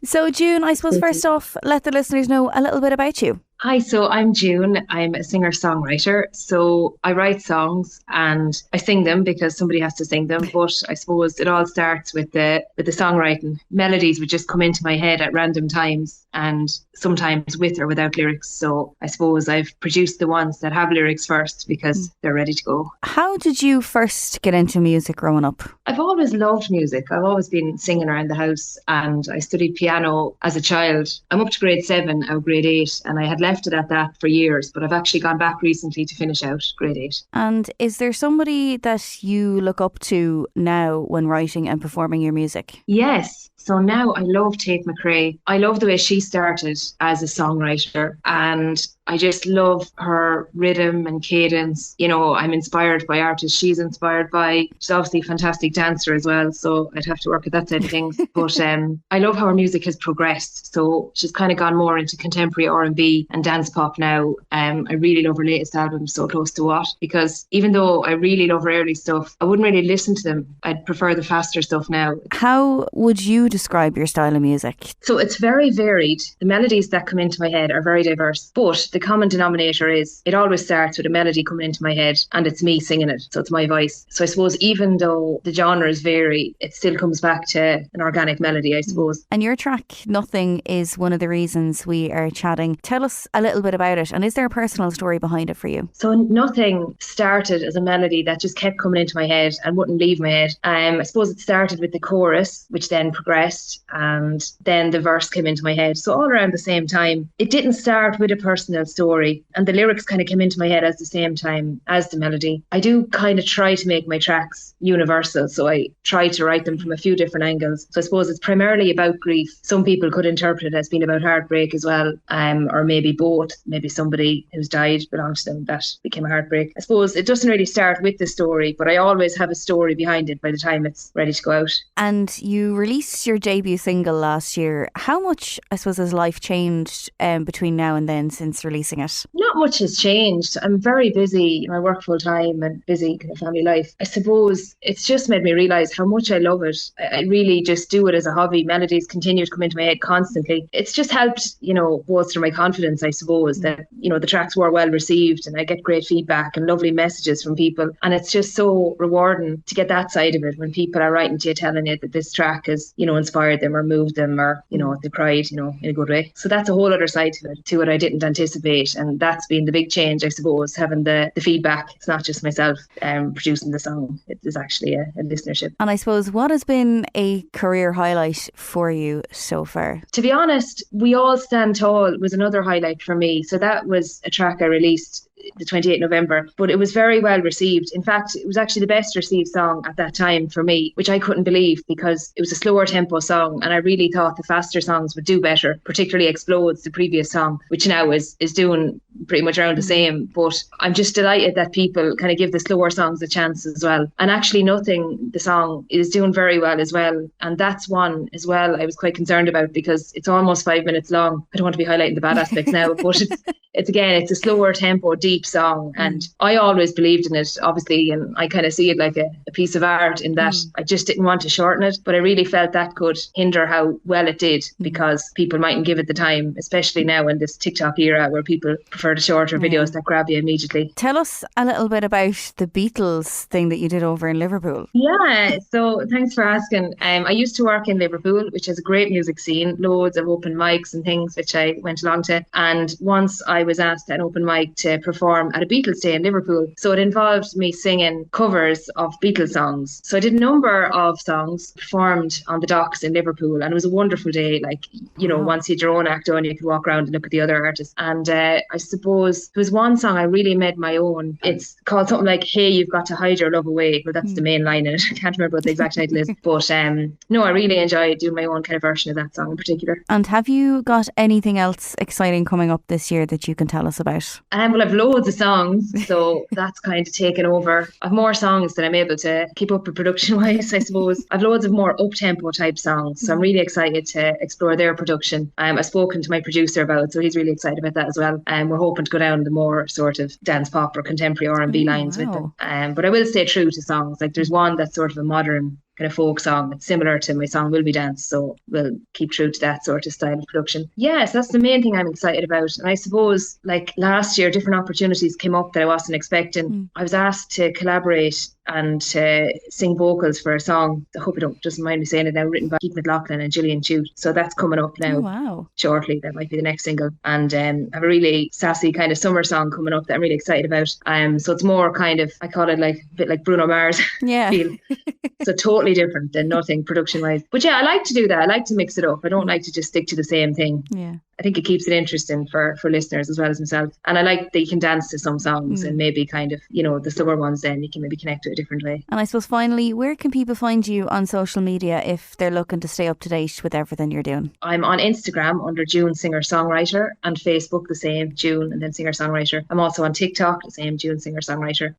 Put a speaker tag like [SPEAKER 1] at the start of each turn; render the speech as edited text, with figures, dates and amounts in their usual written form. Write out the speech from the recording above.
[SPEAKER 1] So, June, I suppose first off, let the listeners know a little bit about you.
[SPEAKER 2] Hi, so I'm June. I'm a singer-songwriter. So I write songs and I sing them because somebody has to sing them. But I suppose it all starts with the songwriting. Melodies would just come into my head at random times and sometimes with or without lyrics. So I suppose I've produced the ones that have lyrics first because they're ready to go.
[SPEAKER 1] How did you first get into music growing up?
[SPEAKER 2] I've always loved music. I've always been singing around the house and I studied piano as a child. I'm up to grade 7, out of grade 8, and I had left it at that for years, but I've actually gone back recently to finish out grade 8.
[SPEAKER 1] And is there somebody that you look up to now when writing and performing your music?
[SPEAKER 2] Yes. So now I love Tate McRae. I love the way she started as a songwriter and I just love her rhythm and cadence. You know, I'm inspired by artists she's inspired by. She's obviously a fantastic dancer as well, so I'd have to work at that side of things. But I love how her music has progressed. So she's kind of gone more into contemporary R&B and dance pop now. I really love her latest album, So Close to What, because even though I really love her early stuff, I wouldn't really listen to them. I'd prefer the faster stuff now.
[SPEAKER 1] How would you describe your style of music?
[SPEAKER 2] So it's very varied. The melodies that come into my head are very diverse, but the common denominator is it always starts with a melody coming into my head and it's me singing it. So it's my voice. So I suppose even though the genres vary, it still comes back to an organic melody, I suppose.
[SPEAKER 1] And your track, Nothing, is one of the reasons we are chatting. Tell us a little bit about it. And is there a personal story behind it for you?
[SPEAKER 2] So Nothing started as a melody that just kept coming into my head and wouldn't leave my head. I suppose it started with the chorus, which then progressed, and then the verse came into my head. So all around the same time. It didn't start with a personal story, and the lyrics kind of came into my head at the same time as the melody. I do kind of try to make my tracks universal, so I try to write them from a few different angles. So I suppose it's primarily about grief. Some people could interpret it as being about heartbreak as well, or maybe both. Maybe somebody who's died belonged to them that became a heartbreak. I suppose it doesn't really start with the story, but I always have a story behind it by the time it's ready to go out.
[SPEAKER 1] And you released your debut single last year. How much, I suppose, has life changed between now and then since releasing it?
[SPEAKER 2] Not much has changed. I'm very busy. I work full time and busy kind of family life. I suppose it's just made me realise how much I love it. I really just do it as a hobby. Melodies continue to come into my head constantly. It's just helped, bolster my confidence, I suppose, that, the tracks were well received and I get great feedback and lovely messages from people. And it's just so rewarding to get that side of it when people are writing to you telling you that this track has, inspired them or moved them or, they cried, in a good way. So that's a whole other side to it I didn't anticipate. And that's been the big change, I suppose, having the feedback. It's not just myself producing the song. It is actually a listenership.
[SPEAKER 1] And I suppose, what has been a career highlight for you so far?
[SPEAKER 2] To be honest, We All Stand Tall was another highlight for me. So that was a track I released the 28th November, but it was very well received. In fact, it was actually the best received song at that time for me, which I couldn't believe because it was a slower tempo song and I really thought the faster songs would do better, particularly Explodes, the previous song, which now is doing pretty much around the same. But I'm just delighted that people kind of give the slower songs a chance as well. And actually Nothing, the song, is doing very well as well. And that's one as well I was quite concerned about because it's almost 5 minutes long. I don't want to be highlighting the bad aspects now, but it's a slower tempo, deep song, and I always believed in it, obviously, and I kind of see it like a piece of art in that I just didn't want to shorten it, but I really felt that could hinder how well it did because people mightn't give it the time, especially now in this TikTok era where people prefer the shorter videos that grab you immediately.
[SPEAKER 1] Tell us a little bit about the Beatles thing that you did over in Liverpool.
[SPEAKER 2] Yeah, so thanks for asking. I used to work in Liverpool, which has a great music scene, loads of open mics and things which I went along to, and once I was asked at an open mic to perform at a Beatles day in Liverpool. So it involved me singing covers of Beatles songs. So I did a number of songs performed on the docks in Liverpool, and it was a wonderful day. Once you had your own act on, you could walk around and look at the other artists. And I suppose there was one song I really made my own. It's called something like "Hey, You've Got to Hide Your Love Away." Well, that's the main line in it. I can't remember what the exact title is. But no, I really enjoyed doing my own kind of version of that song in particular.
[SPEAKER 1] And have you got anything else exciting coming up this year that you can tell us about?
[SPEAKER 2] Well, I've loads of songs, so that's kind of taken over. I've more songs than I'm able to keep up with production-wise, I suppose. I've loads of more up-tempo type songs, so I'm really excited to explore their production. I've spoken to my producer about it, so he's really excited about that as well. We're hoping to go down the more sort of dance pop or contemporary R&B lines with them. But I will stay true to songs. Like there's one that's sort of a modern kind of folk song. It's similar to my song Will Be Dance, so we'll keep true to that sort of style of production. Yes, that's the main thing I'm excited about. And I suppose like last year, different opportunities came up that I wasn't expecting. I was asked to collaborate and sing vocals for a song. I hope you doesn't mind me saying it now, written by Keith McLaughlin and Gillian Chute. So that's coming up now shortly. That might be the next single. And I have a really sassy kind of summer song coming up that I'm really excited about. So it's more kind of, I call it like a bit like Bruno Mars feel. So totally different than nothing production wise. But yeah, I like to do that. I like to mix it up. I don't like to just stick to the same thing.
[SPEAKER 1] Yeah.
[SPEAKER 2] I think it keeps it interesting for listeners as well as myself. And I like that you can dance to some songs and maybe kind of, the slower ones then you can maybe connect to a different way.
[SPEAKER 1] And I suppose finally, where can people find you on social media if they're looking to stay up to date with everything you're doing? I'm
[SPEAKER 2] on Instagram under June Singer Songwriter and Facebook the same, June and then Singer Songwriter. I'm also on TikTok, the same, June Singer Songwriter.